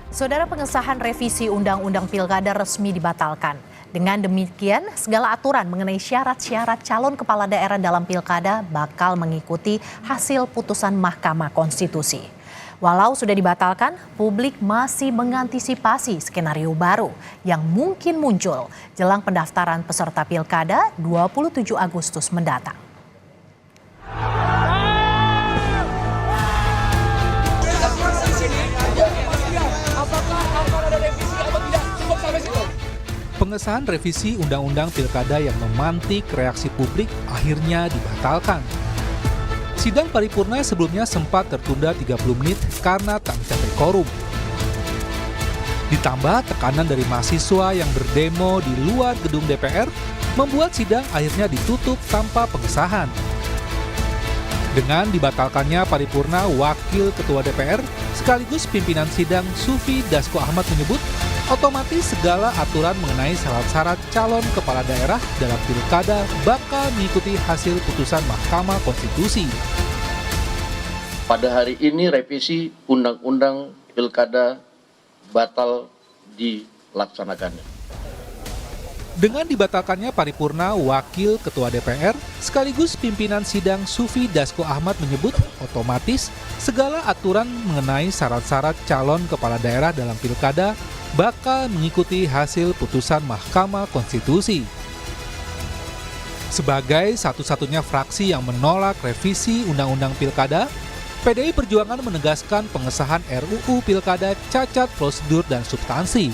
Saudara, pengesahan revisi Undang-Undang Pilkada resmi dibatalkan. Dengan demikian, segala aturan mengenai syarat-syarat calon kepala daerah dalam pilkada bakal mengikuti hasil putusan Mahkamah Konstitusi. Walau sudah dibatalkan, publik masih mengantisipasi skenario baru yang mungkin muncul jelang pendaftaran peserta pilkada 27 Agustus mendatang. Pengesahan revisi Undang-Undang Pilkada yang memantik reaksi publik akhirnya dibatalkan. Sidang paripurna sebelumnya sempat tertunda 30 menit karena tak mencapai quorum. Ditambah tekanan dari mahasiswa yang berdemo di luar gedung DPR membuat sidang akhirnya ditutup tanpa pengesahan. Dengan dibatalkannya paripurna, Wakil Ketua DPR sekaligus pimpinan sidang Sufi Dasko Ahmad menyebut otomatis segala aturan mengenai syarat-syarat calon kepala daerah dalam pilkada bakal mengikuti hasil putusan Mahkamah Konstitusi. Pada hari ini revisi Undang-Undang Pilkada batal dilaksanakannya. Dengan dibatalkannya paripurna, Wakil Ketua DPR sekaligus pimpinan sidang Sufi Dasko Ahmad menyebut otomatis segala aturan mengenai syarat-syarat calon kepala daerah dalam pilkada bakal mengikuti hasil putusan Mahkamah Konstitusi. Sebagai satu-satunya fraksi yang menolak revisi Undang-Undang Pilkada, PDI Perjuangan menegaskan pengesahan RUU Pilkada cacat prosedur dan substansi.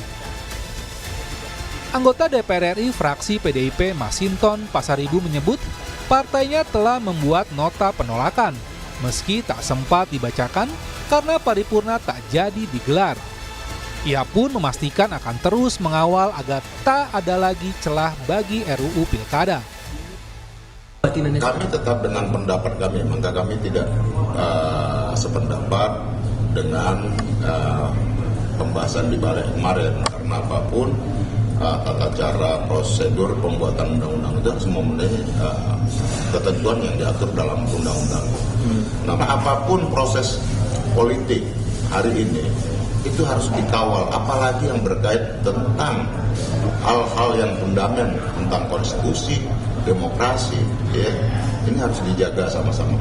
Anggota DPR RI fraksi PDIP Masinton Pasaribu menyebut partainya telah membuat nota penolakan meski tak sempat dibacakan karena paripurna tak jadi digelar. Ia pun memastikan akan terus mengawal agar tak ada lagi celah bagi RUU Pilkada. Kami tetap dengan pendapat kami, maka kami tidak sependapat dengan pembahasan di balik kemarin karena apapun tata cara prosedur pembuatan undang-undang itu harus memenuhi ketentuan yang diatur dalam undang-undang. Nah, apapun proses politik hari ini itu harus dikawal, apalagi yang berkait tentang hal-hal yang fundamental tentang konstitusi, demokrasi, ya. Ini harus dijaga sama-sama.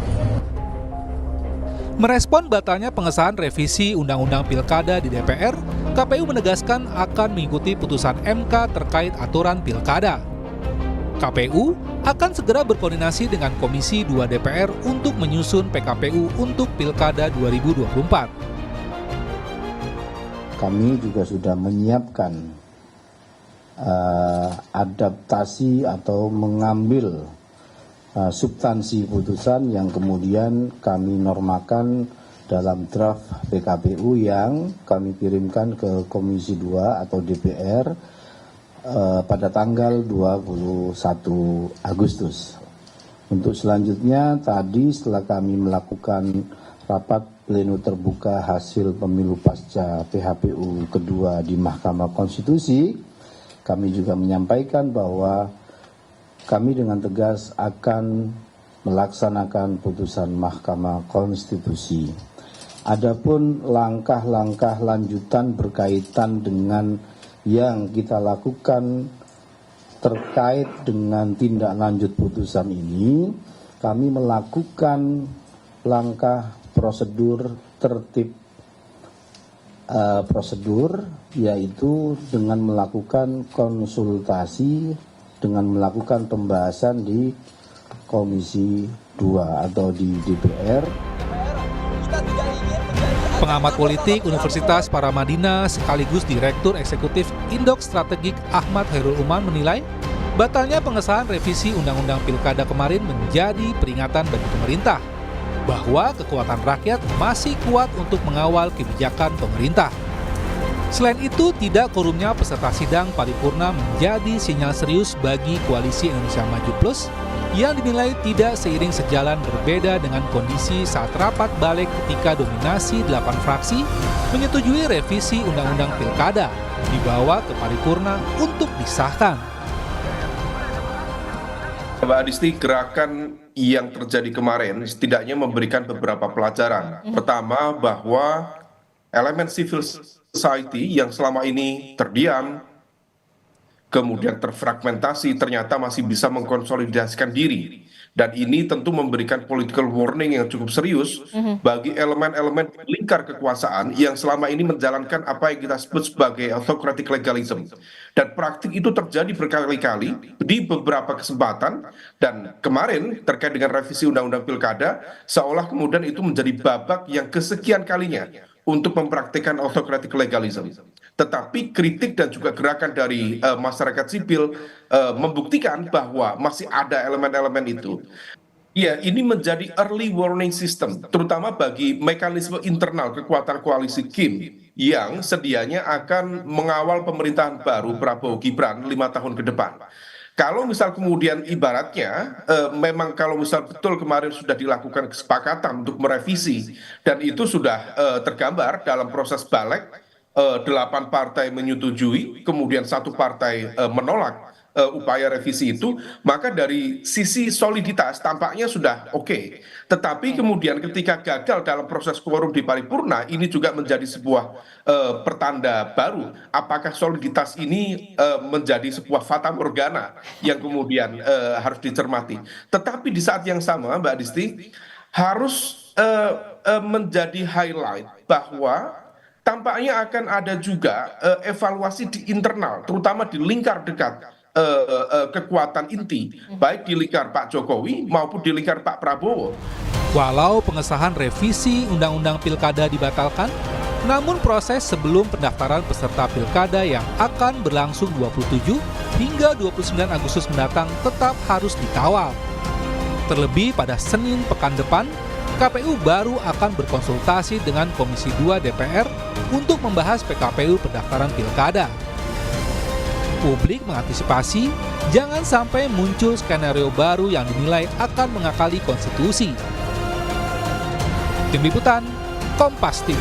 Merespon batalnya pengesahan revisi Undang-Undang Pilkada di DPR, KPU menegaskan akan mengikuti putusan MK terkait aturan pilkada. KPU akan segera berkoordinasi dengan Komisi 2 DPR untuk menyusun PKPU untuk Pilkada 2024. Kami juga sudah menyiapkan adaptasi atau mengambil substansi putusan yang kemudian kami normakan dalam draft PKPU yang kami kirimkan ke Komisi 2 atau DPR pada tanggal 21 Agustus. Untuk selanjutnya tadi setelah kami melakukan rapat pleno terbuka hasil pemilu pasca PHPU kedua di Mahkamah Konstitusi, kami juga menyampaikan bahwa kami dengan tegas akan melaksanakan putusan Mahkamah Konstitusi. Adapun langkah-langkah lanjutan berkaitan dengan yang kita lakukan terkait dengan tindak lanjut putusan ini, kami melakukan langkah prosedur tertib prosedur, yaitu dengan melakukan konsultasi, dengan melakukan pembahasan di Komisi 2 atau di DPR. Pengamat politik Universitas Paramadina sekaligus Direktur Eksekutif Indok Strategik Ahmad Hairul Uman menilai batalnya pengesahan revisi Undang-Undang Pilkada kemarin menjadi peringatan bagi pemerintah bahwa kekuatan rakyat masih kuat untuk mengawal kebijakan pemerintah. Selain itu, tidak quorumnya peserta sidang paripurna menjadi sinyal serius bagi Koalisi Indonesia Maju Plus yang dinilai tidak seiring sejalan berbeda dengan kondisi saat rapat balik ketika dominasi 8 fraksi menyetujui revisi Undang-Undang Pilkada dibawa ke paripurna untuk disahkan. Mbak Adisti, gerakan yang terjadi kemarin setidaknya memberikan beberapa pelajaran. Pertama, bahwa elemen civil society yang selama ini terdiam, kemudian terfragmentasi, ternyata masih bisa mengkonsolidasikan diri. Dan ini tentu memberikan political warning yang cukup serius bagi elemen-elemen lingkar kekuasaan yang selama ini menjalankan apa yang kita sebut sebagai autocratic legalism. Dan praktik itu terjadi berkali-kali di beberapa kesempatan, dan kemarin terkait dengan revisi Undang-Undang Pilkada, seolah kemudian itu menjadi babak yang kesekian kalinya untuk mempraktikkan autocratic legalism. Tetapi kritik dan juga gerakan dari masyarakat sipil membuktikan bahwa masih ada elemen-elemen itu. Ya, ini menjadi early warning system, terutama bagi mekanisme internal kekuatan koalisi Kim yang sedianya akan mengawal pemerintahan baru Prabowo Gibran 5 tahun ke depan. Kalau misal kemudian ibaratnya memang kalau misal betul kemarin sudah dilakukan kesepakatan untuk merevisi dan itu sudah tergambar dalam proses balik, 8 partai menyetujui, kemudian 1 partai menolak upaya revisi itu, maka dari sisi soliditas tampaknya sudah oke. Tetapi kemudian ketika gagal dalam proses quorum di paripurna, ini juga menjadi sebuah pertanda baru. Apakah soliditas ini menjadi sebuah fata morgana yang kemudian harus dicermati. Tetapi di saat yang sama, Mbak Disti, harus menjadi highlight bahwa tampaknya akan ada juga evaluasi di internal, terutama di lingkar dekat kekuatan inti, baik di lingkar Pak Jokowi maupun di lingkar Pak Prabowo. Walau pengesahan revisi Undang-Undang Pilkada dibatalkan, namun proses sebelum pendaftaran peserta Pilkada yang akan berlangsung 27 hingga 29 Agustus mendatang tetap harus dikawal. Terlebih pada Senin pekan depan, KPU baru akan berkonsultasi dengan Komisi 2 DPR untuk membahas PKPU pendaftaran Pilkada. Publik mengantisipasi jangan sampai muncul skenario baru yang dinilai akan mengakali konstitusi. Tim Liputan, Kompas TV.